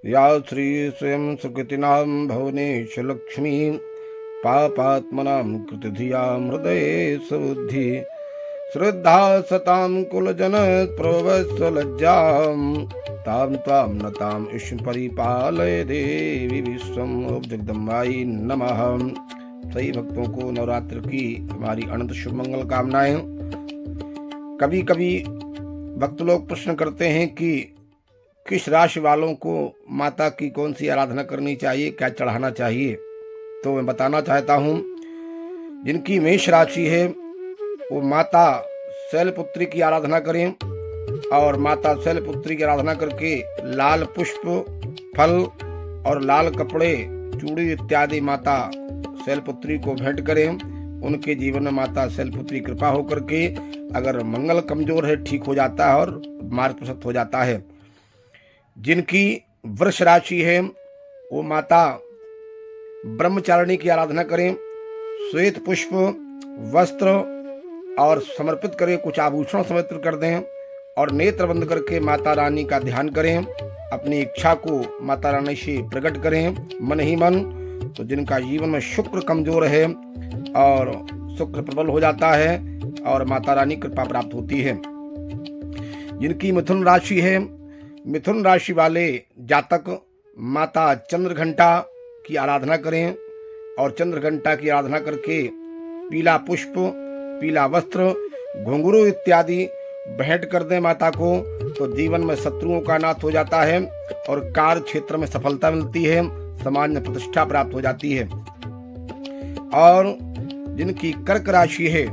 या श्री स्वयं सुकृतिनां भुवनेश लक्ष्मी पापात्मनां कृतिधियां हृदये सुबुद्धि श्रद्धा सतां कुलजन प्रभवस्वलज्जां तां त्वां नतां ईश परिपालय देवी विश्वम। ओम जगदम्बाई नमः। सही भक्तों को नवरात्र की हमारी अनंत शुभ मंगल कामनाएं। कभी कभी भक्त लोग प्रश्न करते हैं कि किस राशि वालों को माता की कौन सी आराधना करनी चाहिए, क्या चढ़ाना चाहिए। तो मैं बताना चाहता हूँ, जिनकी मेष राशि है वो माता शैलपुत्री की आराधना करें, और माता शैलपुत्री की आराधना करके लाल पुष्प, फल और लाल कपड़े, चूड़ी इत्यादि माता शैलपुत्री को भेंट करें। उनके जीवन में माता शैलपुत्री कृपा होकर के अगर मंगल कमजोर है ठीक हो जाता है और मार्ग प्रशस्त हो जाता है। जिनकी वृष राशि है वो माता ब्रह्मचारिणी की आराधना करें। श्वेत पुष्प, वस्त्र और समर्पित करें, कुछ आभूषण समर्पित कर दें और नेत्र बंद करके माता रानी का ध्यान करें। अपनी इच्छा को माता रानी से प्रकट करें मन ही मन। तो जिनका जीवन में शुक्र कमजोर है और शुक्र प्रबल हो जाता है और माता रानी कृपा प्राप्त होती है। जिनकी मिथुन राशि है, मिथुन राशि वाले जातक माता चंद्रघंटा की आराधना करें और चंद्रघंटा की आराधना करके पीला पुष्प, पीला वस्त्र, घुंघरू इत्यादि भेंट कर दें माता को। तो जीवन में शत्रुओं का नाश हो जाता है और कार्य क्षेत्र में सफलता मिलती है, समाज में प्रतिष्ठा प्राप्त हो जाती है। और जिनकी कर्क राशि है,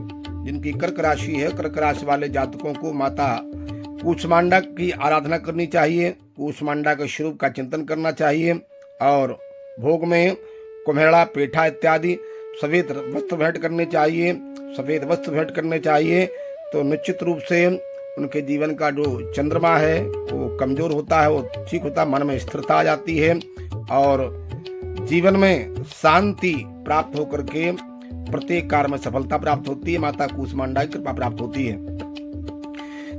कर्क राशि वाले जातकों को माता कूष्मांडा की आराधना करनी चाहिए, कूष्मांडा के स्वरूप का चिंतन करना चाहिए और भोग में कुम्हेड़ा, पेठा इत्यादि सफेद वस्त्र भेंट करने चाहिए। तो निश्चित रूप से उनके जीवन का जो चंद्रमा है वो कमजोर होता है, वो ठीक होता है, मन में स्थिरता आ जाती है और जीवन में शांति प्राप्त होकर के प्रत्येक कार्य में सफलता प्राप्त होती है। माता कूष्मांडा की कृपा प्राप्त होती है।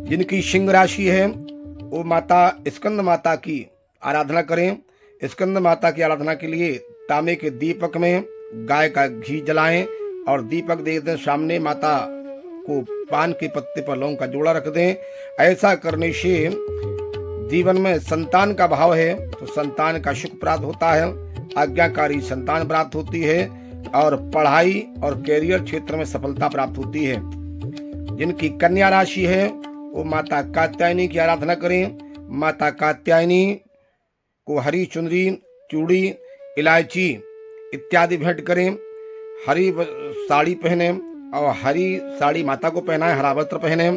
जिनकी सिंह राशि है वो माता स्कंद माता की आराधना करें। स्कंद माता की आराधना के लिए तांबे के दीपक में गाय का घी जलाएं और दीपक दे दें सामने। माता को पान के पत्ते पर लौंग का जोड़ा रख दें। ऐसा करने से जीवन में संतान का भाव है तो संतान का सुख प्राप्त होता है, आज्ञाकारी संतान प्राप्त होती है और पढ़ाई और कैरियर क्षेत्र में सफलता प्राप्त होती है। जिनकी कन्या राशि है वो माता कात्यायनी की आराधना करें। माता कात्यायनी को हरी चुनरी, चूड़ी, इलायची इत्यादि भेंट करें। हरी साड़ी पहने और हरी साड़ी माता को पहनाएं, हरा वस्त्र पहने।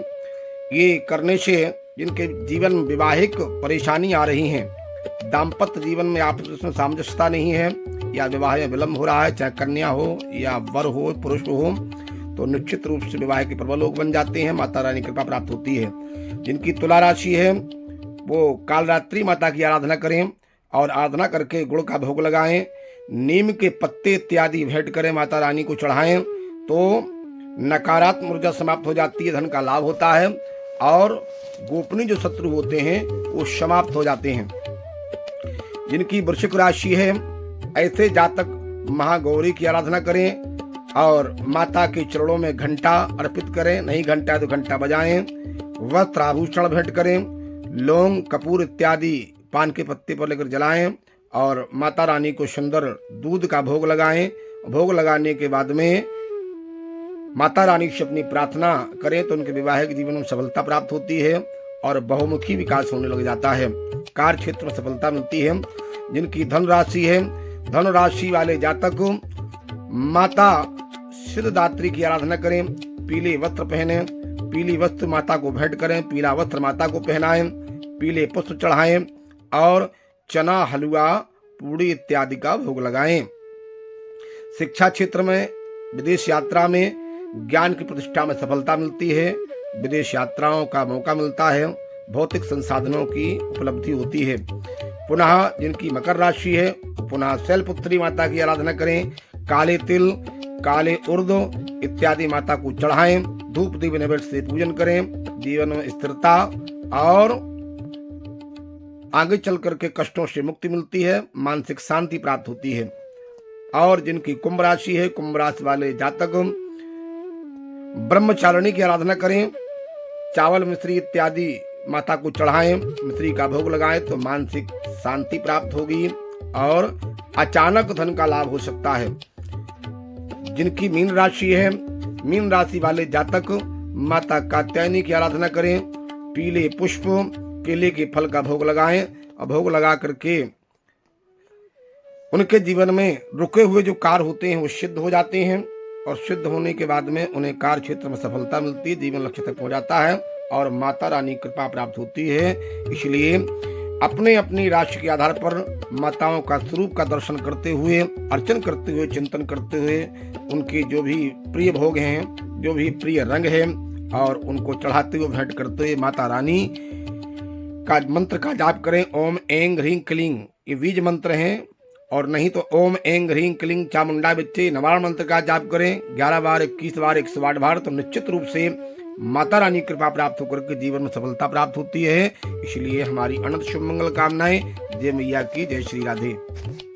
ये करने से जिनके जीवन में विवाहिक परेशानी आ रही हैं, दाम्पत्य जीवन में आपस में सामंजस्यता नहीं है या विवाह में विलंब हो रहा है, चाहे कन्या हो या वर हो, पुरुष हो, तो निश्चित रूप से विवाह के प्रबल लोग बन जाते हैं, माता रानी कृपा प्राप्त होती है। जिनकी तुला राशि है वो कालरात्रि माता की आराधना करें और आराधना करके गुड़ का भोग लगाएं, नीम के पत्ते इत्यादि भेंट करें, माता रानी को चढ़ाएं। तो नकारात्मक ऊर्जा समाप्त हो जाती है, धन का लाभ होता है और गोपनीय जो शत्रु होते हैं वो समाप्त हो जाते हैं। जिनकी वृश्चिक राशि है ऐसे जातक महागौरी की आराधना करें और माता के चरणों में घंटा अर्पित करें, नहीं घंटा तो घंटा बजाएं, वस्त्र आभूषण भेंट करें, लौंग, कपूर इत्यादि पान के पत्ते पर लेकर जलाएं और माता रानी को सुंदर दूध का भोग लगाएं। भोग लगाने के बाद में माता रानी से अपनी प्रार्थना करें तो उनके वैवाहिक जीवन में सफलता प्राप्त होती है और बहुमुखी विकास होने लग जाता है, कार्य क्षेत्र में सफलता मिलती है। जिनकी धन राशि है, धन राशि वाले जातक माता सिद्धदात्री की आराधना करें, पीले वस्त्र पहने, पीली वस्त्र माता को भेंट करें, पीला वस्त्र माता को पहनाएं, पीले पुष्प चढ़ाएं और चना, हलवा, पूड़ी इत्यादि का भोग लगाएं। शिक्षा क्षेत्र में, विदेश यात्रा में ज्ञान की प्रतिष्ठा में सफलता मिलती है, विदेश यात्राओं का मौका मिलता है, भौतिक संसाधनों की उपलब्धि होती है। पुनः जिनकी मकर राशि है पुनः शैलपुत्री माता की आराधना करें, काले तिल, काले उर्द इत्यादि माता को चढ़ाएं, धूप दीप नैवेद्य से पूजन करें। जीवन में स्थिरता और आगे चल करके कष्टों से मुक्ति मिलती है, मानसिक शांति प्राप्त होती है। और जिनकी कुंभ राशि है, कुंभ राशि वाले जातक ब्रह्मचारिणी की आराधना करें, चावल मिश्री इत्यादि माता को चढ़ाएं, मिश्री का भोग लगाएं तो मानसिक शांति प्राप्त होगी और अचानक धन का लाभ हो सकता है। जिनकी मीन राशि है, मीन राशि वाले जातक माता कात्यायनी की आराधना करें, पीले पुष्प केले के फल का भोग लगाएं और भोग लगा करके उनके जीवन में रुके हुए जो कार्य होते हैं वो सिद्ध हो जाते हैं और सिद्ध होने के बाद में उन्हें कार्य क्षेत्र में सफलता मिलती है, जीवन लक्ष्य तक पहुंच जाता है और माता रानी कृपा प्राप्त होती है। इसलिए अपने अपनी राशि के आधार पर माताओं का स्वरूप का दर्शन करते हुए, अर्चन करते हुए, चिंतन करते हुए, उनके जो भी प्रिय भोग हैं, जो भी प्रिय रंग है और उनको चढ़ाते हुए भेंट करते हुए माता रानी का मंत्र का जाप करें। ओम ऐं ह्रीं क्लीं, ये बीज मंत्र हैं। और नहीं तो ओम ऐं ह्रीं क्लीं चामुंडा बिच्चे नवारण मंत्र का जाप करें 11 बार, 21 बार, 108 बार। तो निश्चित रूप से माता रानी कृपा प्राप्त होकर के जीवन में सफलता प्राप्त होती है। इसलिए हमारी अनंत शुभ मंगल कामनाएं। जय मैया की, जय श्री राधे।